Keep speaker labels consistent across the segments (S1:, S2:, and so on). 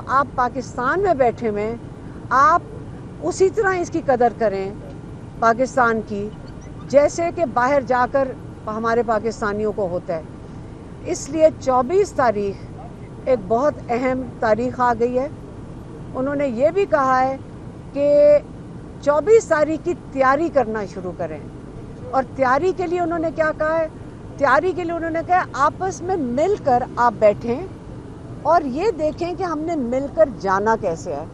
S1: आप पाकिस्तान में बैठे हुए आप उसी तरह इसकी कदर करें पाकिस्तान की जैसे कि बाहर जाकर हमारे पाकिस्तानियों को होता है। इसलिए 24 तारीख एक बहुत अहम तारीख आ गई है। उन्होंने ये भी कहा है कि 24 तारीख की तैयारी करना शुरू करें, और तैयारी के लिए उन्होंने क्या कहा है, तैयारी के लिए उन्होंने कहा आपस में मिलकर आप बैठें और ये देखें कि हमने मिलकर जाना कैसे है।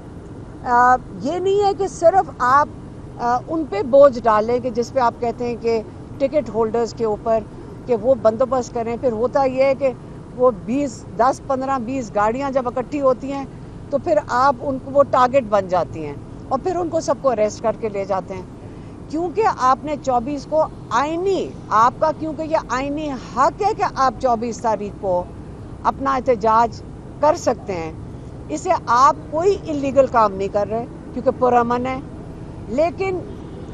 S1: ये नहीं है कि सिर्फ आप उन पे बोझ डालें कि जिस पे आप कहते हैं कि टिकट होल्डर्स के ऊपर कि वो बंदोबस्त करें। फिर होता ये है कि वो 10, 15, 20 गाड़ियाँ जब इकट्ठी होती हैं तो फिर आप उनको वो टारगेट बन जाती हैं और फिर उनको सबको अरेस्ट करके ले जाते हैं। क्योंकि आपने 24 को आईनी आपका, क्योंकि ये आईनी हक है कि आप 24 तारीख को अपना एहतजाज कर सकते हैं। इसे आप कोई इलीगल काम नहीं कर रहे क्योंकि पुरअमन है, लेकिन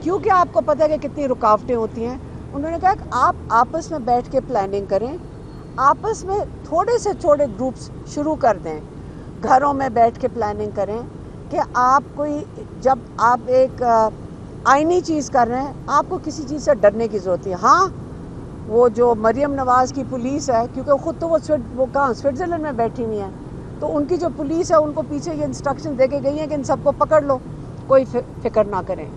S1: क्योंकि आपको पता है कि कितनी रुकावटें होती हैं, उन्होंने कहा कि आप आपस में बैठ के प्लानिंग करें, आपस में थोड़े से थोड़े ग्रुप्स शुरू कर दें, घरों में बैठ के प्लानिंग करें कि आप कोई, जब आप एक आईनी चीज़ कर रहे हैं आपको किसी चीज़ से डरने की ज़रूरत है। हाँ, वो जो मरियम नवाज़ की पुलिस है, क्योंकि ख़ुद तो वो कहाँ स्विट्ज़रलैंड में बैठी हुई हैं, तो उनकी जो पुलिस है उनको पीछे ये इंस्ट्रक्शन दे के गई हैं कि इन सबको पकड़ लो, कोई फिक्र ना करें,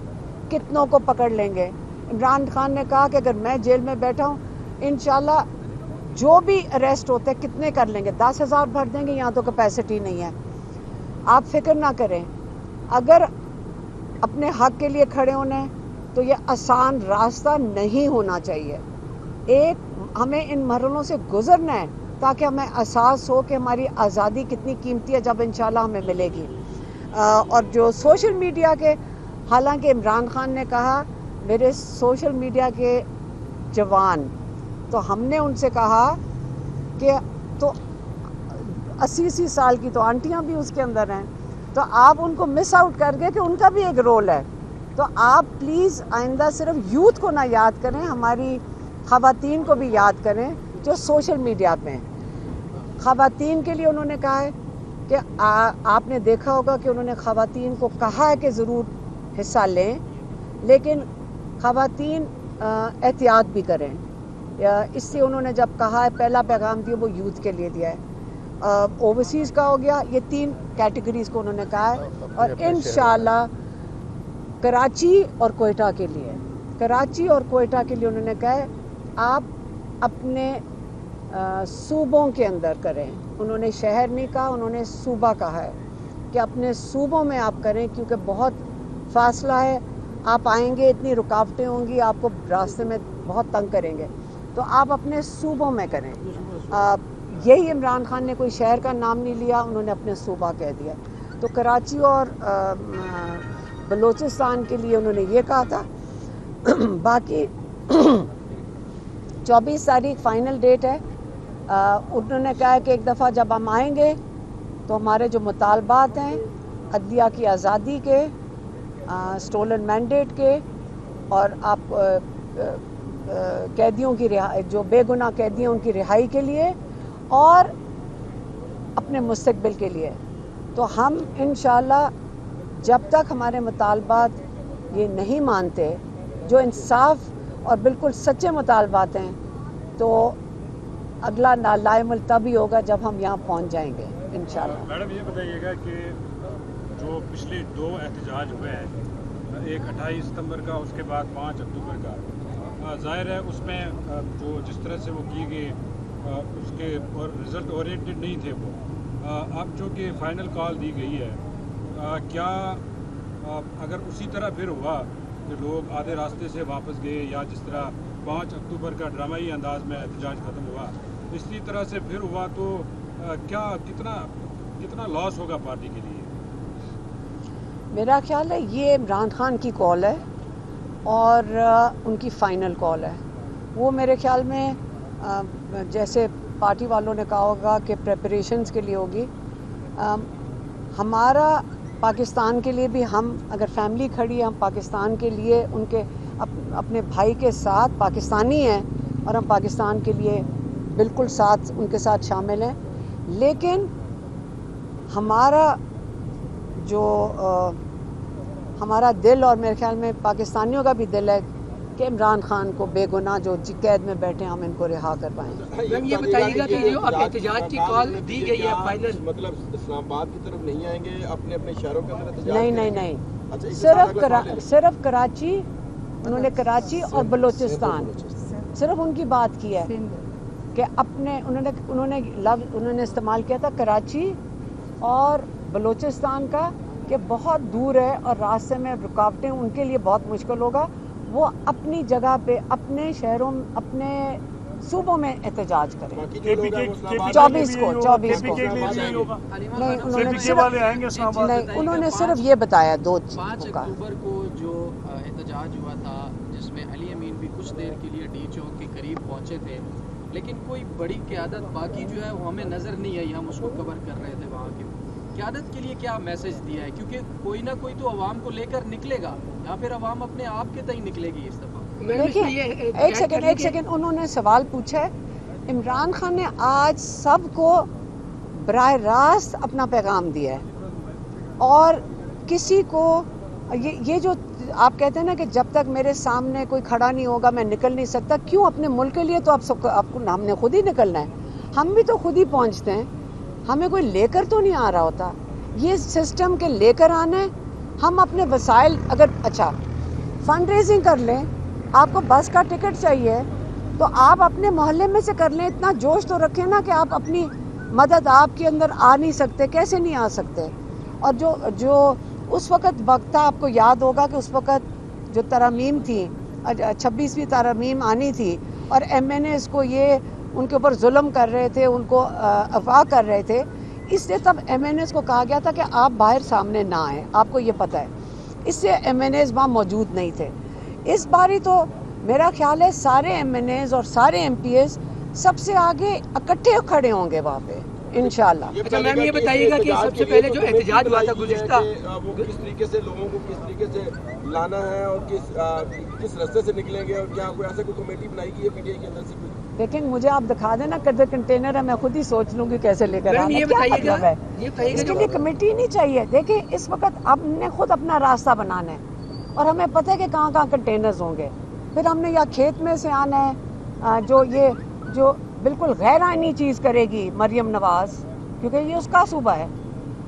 S1: कितनों को पकड़ लेंगे। इमरान खान ने कहा कि अगर मैं जेल में बैठा हूँ इंशाल्लाह जो भी अरेस्ट होते हैं कितने कर लेंगे, 10,000 भर देंगे, यहाँ तो कैपेसिटी नहीं है। आप फिक्र ना करें, अगर अपने हक के लिए खड़े होना है तो ये आसान रास्ता नहीं होना चाहिए। एक हमें इन मरहलों से गुजरना है ताकि हमें एहसास हो कि हमारी आज़ादी कितनी कीमती है जब इंशाल्लाह हमें मिलेगी। और जो सोशल मीडिया के, हालांकि इमरान खान ने कहा मेरे सोशल मीडिया के जवान, तो हमने उनसे कहा कि तो 80 साल की तो आंटियां भी उसके अंदर हैं, तो आप उनको मिस आउट कर गए कि उनका भी एक रोल है। तो आप प्लीज़ आइंदा सिर्फ यूथ को ना याद करें, हमारी ख़वातीन को भी याद करें जो सोशल मीडिया पे हैं। ख़वातीन के लिए उन्होंने कहा है कि आपने देखा होगा कि उन्होंने ख़वातीन को कहा है कि ज़रूर हिस्सा लें, लेकिन ख़वातीन एहतियात भी करें। इससे उन्होंने जब कहा है, पहला पैगाम दिया वो यूथ के लिए दिया है, ओवरसीज़ का हो गया, ये 3 कैटेगरीज़ को उन्होंने कहा है। और इंशाल्लाह कराची और कोयटा के लिए, कराची और कोयटा के लिए उन्होंने कहा है आप अपने सूबों के अंदर करें। उन्होंने शहर नहीं कहा, उन्होंने सूबा कहा है कि अपने सूबों में आप करें, क्योंकि बहुत फासला है, आप आएंगे इतनी रुकावटें होंगी, आपको रास्ते में बहुत तंग करेंगे, तो आप अपने सूबों में करें। यही इमरान खान ने कोई शहर का नाम नहीं लिया, उन्होंने अपने सूबा कह दिया। तो कराची और बलूचिस्तान के लिए उन्होंने ये कहा था। बाकी 24 तारीख फाइनल डेट है। उन्होंने कहा कि एक दफ़ा जब हम आएंगे तो हमारे जो मुतालबात हैं अदलिया की आज़ादी के, स्टोलन मैंडेट के, और आप कैदियों की रिहाई, जो बेगुनाह कैदी हैं उनकी रिहाई के लिए और अपने मुस्तकबिल के लिए, तो हम इंशाल्लाह जब तक हमारे मुतालबात ये नहीं मानते, जो इंसाफ और बिल्कुल सच्चे मुतालबात हैं, तो अगला नालायमुल तभी होगा जब हम यहाँ पहुँच जाएंगे इंशाल्लाह।
S2: मैडम ये बताइएगा कि जो पिछले 2 एहतजाज हुए हैं, एक 28 सितंबर का, उसके बाद 5 अक्टूबर का, ज़ाहिर है उसमें जो जिस तरह से वो की गई उसके और रिज़ल्ट ओरिएंटेड नहीं थे वो। अब जो कि फ़ाइनल कॉल दी गई है, क्या अगर उसी तरह फिर हुआ कि लोग आधे रास्ते से वापस गए, या जिस तरह 5 अक्टूबर का ड्रामाई अंदाज में एहतजाज ख़त्म हुआ, इसी तरह से फिर हुआ, तो क्या कितना लॉस होगा पार्टी के लिए?
S1: मेरा ख्याल है ये इमरान खान की कॉल है और उनकी फ़ाइनल कॉल है। वो मेरे ख्याल में जैसे पार्टी वालों ने कहा होगा कि प्रेपरेशंस के लिए होगी। हमारा पाकिस्तान के लिए भी, हम अगर फैमिली खड़ी है, हम पाकिस्तान के लिए उनके अपने भाई के साथ पाकिस्तानी हैं और हम पाकिस्तान के लिए बिल्कुल साथ उनके साथ शामिल हैं, लेकिन हमारा जो हमारा दिल और मेरे ख्याल में पाकिस्तानियों का भी दिल है कि इमरान खान को बेगुनाह जो कैद में बैठे हम इनको रिहा कर पाएंगे।
S3: मैम ये बताइएगा कि जो अब एहतजाज की कॉल दी गई है फाइनल,
S4: मतलब इस्लामाबाद की तरफ नहीं आएंगे, अपने अपने शहरों के अंदर एहतजाज
S1: नहीं
S4: करेंगे?
S1: नहीं नहीं,
S4: अच्छा,
S1: सिर्फ कराची, उन्होंने कराची और बलूचिस्तान सिर्फ उनकी बात की है कि अपने उन्होंने इस्तेमाल किया था कराची और बलूचिस्तान का कि बहुत दूर है और रास्ते में रुकावटें उनके लिए बहुत मुश्किल होगा, वो अपनी जगह पे अपने शहरों अपने सूबों में एहतजाज करें। 24 को नहीं, उन्होंने सिर्फ ये बताया 2
S3: 5 अक्टूबर को जो एहतजाज हुआ था जिसमें अली अमीन भी कुछ देर के लिए डी चौक के करीब पहुंचे थे, लेकिन कोई बड़ी क़यादत बाकी जो है वो हमें नज़र नहीं आई, हम उसको कवर कर रहे थे। वहाँ की क़यादत के लिए क्या मैसेज दिया है, क्योंकि कोई ना कोई तो अवाम को लेकर निकलेगा या फिर अवाम अपने आप के तय निकलेगी इस दफ़ा?
S1: देखिए एक सेकेंड उन्होंने सवाल पूछा है। इमरान खान ने आज सबको बराह रास्त अपना पैगाम दिया है और किसी को ये जो आप कहते हैं ना कि जब तक मेरे सामने कोई खड़ा नहीं होगा मैं निकल नहीं सकता, क्यों? अपने मुल्क के लिए तो आपको हमने खुद ही निकलना है, हम भी तो खुद ही पहुंचते हैं, हमें कोई लेकर तो नहीं आ रहा होता। ये सिस्टम के लेकर आना है, हम अपने वसाइल अगर अच्छा फंड रेजिंग कर लें, आपको बस का टिकट चाहिए तो आप अपने मोहल्ले में से कर लें, इतना जोश तो रखें ना कि आप अपनी मदद आपके अंदर आ नहीं सकते, कैसे नहीं आ सकते। और जो उस वक़्त था, आपको याद होगा कि उस वक़्त जो तरमीम थी 26वीं तरमीम आनी थी और MNAs को ये उनके ऊपर जुल्म कर रहे थे, उनको अगवा कर रहे थे, इसलिए तब MNAs को कहा गया था कि आप बाहर सामने ना आएँ, आपको ये पता है, इससे MNAs वहाँ मौजूद नहीं थे। इस बारी तो मेरा ख्याल है सारे MNAs और सारे MPs सबसे आगे इकट्ठे खड़े होंगे वहाँ पे इंशाल्लाह।
S3: अच्छा मैम ये बताइएगा कि सबसे पहले जो एहतजाज हुआ था गुज़िश्ता,
S4: वो किस तरीके से लोगों को किस तरीके से लाना है और किस रास्ते से निकलेंगे और क्या कोई ऐसा कोई कमेटी बनाई गई है PTI के अंदर से कुछ?
S1: लेकिन मुझे आप दिखा देना कितने कंटेनर है, मैं खुद ही सोच लूँगी कैसे लेकर आना,
S3: ये
S1: क्या
S3: बताइएगा
S1: मतलब है। इसके लिए कमेटी नहीं चाहिए। देखिए इस वक्त हमने खुद अपना रास्ता बनाना है और हमें पता है कि कहाँ कहाँ कंटेनर्स होंगे, फिर हमने या खेत में से आना है जो बिल्कुल गैर आईनी चीज़ करेगी मरियम नवाज़, क्योंकि ये उसका सूबा है,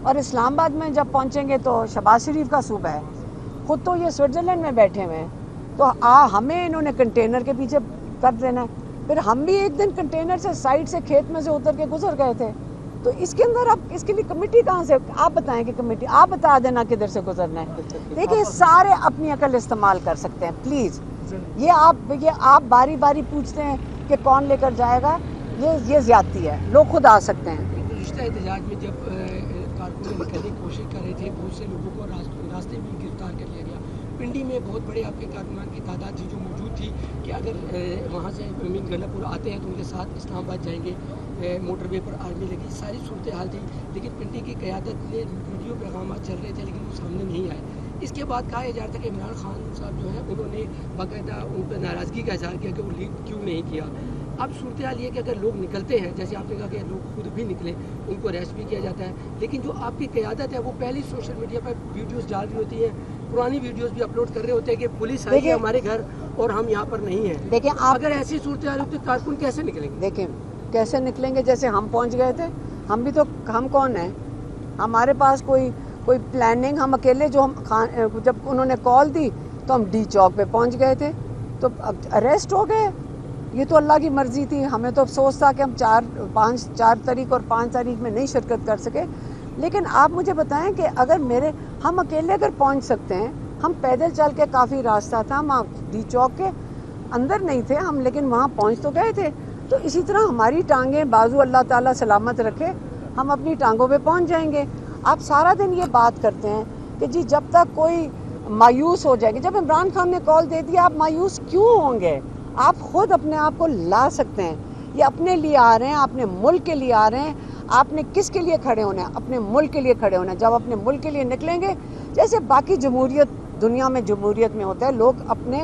S1: और इस्लामाबाद में जब पहुँचेंगे तो शहबाज शरीफ का सूबा है, खुद तो ये स्विट्ज़रलैंड में बैठे हुए हैं, तो हमें इन्होंने कंटेनर के पीछे कर देना है। फिर हम भी एक दिन कंटेनर से साइड से खेत में से उतर के गुजर गए थे, तो इसके अंदर आप इसके लिए कमेटी कहाँ से, आप बताएं कि कमेटी आप बता देना किधर से गुजरना है। देखिए सारे अपनी अकल इस्तेमाल कर सकते हैं प्लीज़, ये आप बारी बारी पूछते हैं कि कौन लेकर जाएगा, ये ज्यादती है, लोग खुद आ सकते हैं।
S3: गुज़िश्ता एहतजाज में जब कारकुन निकलने की कोशिश कर रहे थे, बहुत से लोगों को रास्ते में गिरफ्तार कर लिया गया। पिंडी में बहुत बड़े आपके कारकुनान की तादाद थी जो मौजूद थी कि अगर वहाँ से मीन गन्नापुर आते हैं तो उनके साथ इस्लामाबाद जाएंगे, मोटरवे पर आर्मी लगी, सारी सूरत हाल थी। लेकिन पिंडी की क़यादत ने वीडियो पैगाम चल रहे थे लेकिन वो सामने नहीं आए। इसके बाद कहा जा रहा था कि इमरान खान साहब जो है उन्होंने बाकायदा उन पर नाराज़गी का इजहार किया कि वो लीड क्यों नहीं किया। अब सूरत हाल ये कि अगर लोग निकलते हैं, जैसे आपने कहा कि लोग खुद भी निकले, उनको अरेस्ट भी किया जाता है, लेकिन जो आपकी क़यादत है वो पहले सोशल मीडिया पर वीडियोस डाल रही होती है, पुरानी वीडियोस भी अपलोड कर रहे होते हैं कि पुलिस आई है हमारे घर और हम यहाँ पर नहीं हैं।
S1: देखिए
S3: अगर ऐसी सूरत हाल होती तो कारकुन कैसे निकलेंगे?
S1: देखिए कैसे निकलेंगे, जैसे हम पहुँच गए थे, हम भी तो, हम कौन हैं, हमारे पास कोई प्लानिंग, हम अकेले जो जब उन्होंने कॉल दी तो हम डी चौक पे पहुंच गए थे, तो अरेस्ट हो गए। ये तो अल्लाह की मर्ज़ी थी, हमें तो अफसोस था कि हम 4 तारीख और 5 तारीख में नहीं शिरकत कर सके। लेकिन आप मुझे बताएं कि अगर हम अकेले अगर पहुंच सकते हैं, हम पैदल चल के काफ़ी रास्ता था, हम डी चौक के अंदर नहीं थे हम, लेकिन वहाँ पहुँच तो गए थे। तो इसी तरह हमारी टांगें बाजू अल्लाह ताला सलामत रखे, हम अपनी टांगों पे पहुँच जाएंगे। आप सारा दिन ये बात करते हैं कि जी जब तक कोई मायूस हो जाएगी, जब इमरान खान ने कॉल दे दिया आप मायूस क्यों होंगे? आप खुद अपने आप को ला सकते हैं। ये अपने लिए आ रहे हैं, अपने मुल्क के लिए आ रहे हैं। आपने किसके लिए खड़े होना है? अपने मुल्क के लिए खड़े होना है। जब अपने मुल्क के लिए निकलेंगे, जैसे बाकी जमहूरियत दुनिया में जमहूरियत में होता है, लोग अपने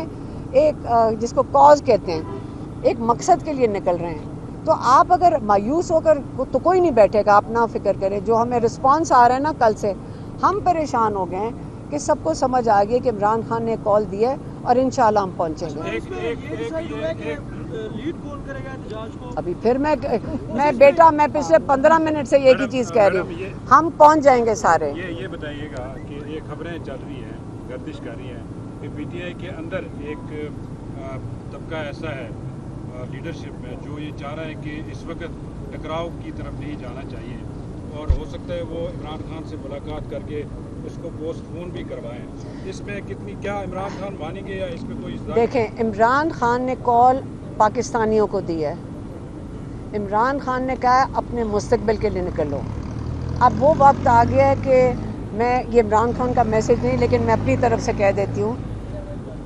S1: एक जिसको कॉज कहते हैं, एक मकसद के लिए निकल रहे हैं। तो आप अगर मायूस होकर तो कोई नहीं बैठेगा, आप ना फिक्र करें। जो हमें रिस्पांस आ रहा है ना, कल से हम परेशान हो गए हैं कि सबको समझ आ गई कि इमरान खान ने कॉल दिया है और इंशाल्लाह हम पहुंचेंगे।
S5: लीड कौन करेगा एहतजाज को?
S1: अभी फिर मैं पिछले 15 मिनट से एक ही चीज़ कह रही हूँ, हम पहुंच जाएंगे सारे।
S2: ये बताइएगा कि ये खबरें चल रही हैं, गर्दिश कर रही हैं कि पीटीआई के अंदर एक तबका ऐसा है लीडरशिप में जो ये चाह रहा है कि इस वक्त टकराव की तरफ नहीं जाना चाहिए, और हो सकता है वो इमरान खान से मुलाकात करके उसको पोस्टपोन भी करवाएं। इसमें कितनी, क्या इमरान खान मानेंगे या इस पर कोई?
S1: देखें, इमरान खान ने कॉल पाकिस्तानियों को दी है। इमरान खान ने कहा है अपने मुस्तकबिल के लिए निकलो। अब वो वक्त आ गया है कि ये इमरान खान का मैसेज नहीं, लेकिन मैं अपनी तरफ से कह देती हूँ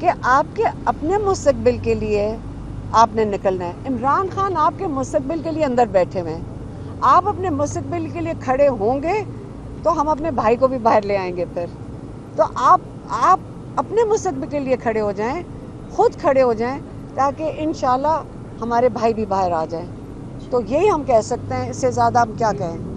S1: कि आपके अपने मुस्तकबिल के लिए आपने निकलना है। इमरान खान आपके मुस्तकबिल के लिए अंदर बैठे हुए हैं। आप अपने मुस्तकबिल के लिए खड़े होंगे तो हम अपने भाई को भी बाहर ले आएंगे। फिर तो आप अपने मुस्तकबिल के लिए खड़े हो जाएं, खुद खड़े हो जाएं, ताकि इंशाल्लाह हमारे भाई भी बाहर आ जाएं। तो यही हम कह सकते हैं, इससे ज़्यादा हम क्या कहें।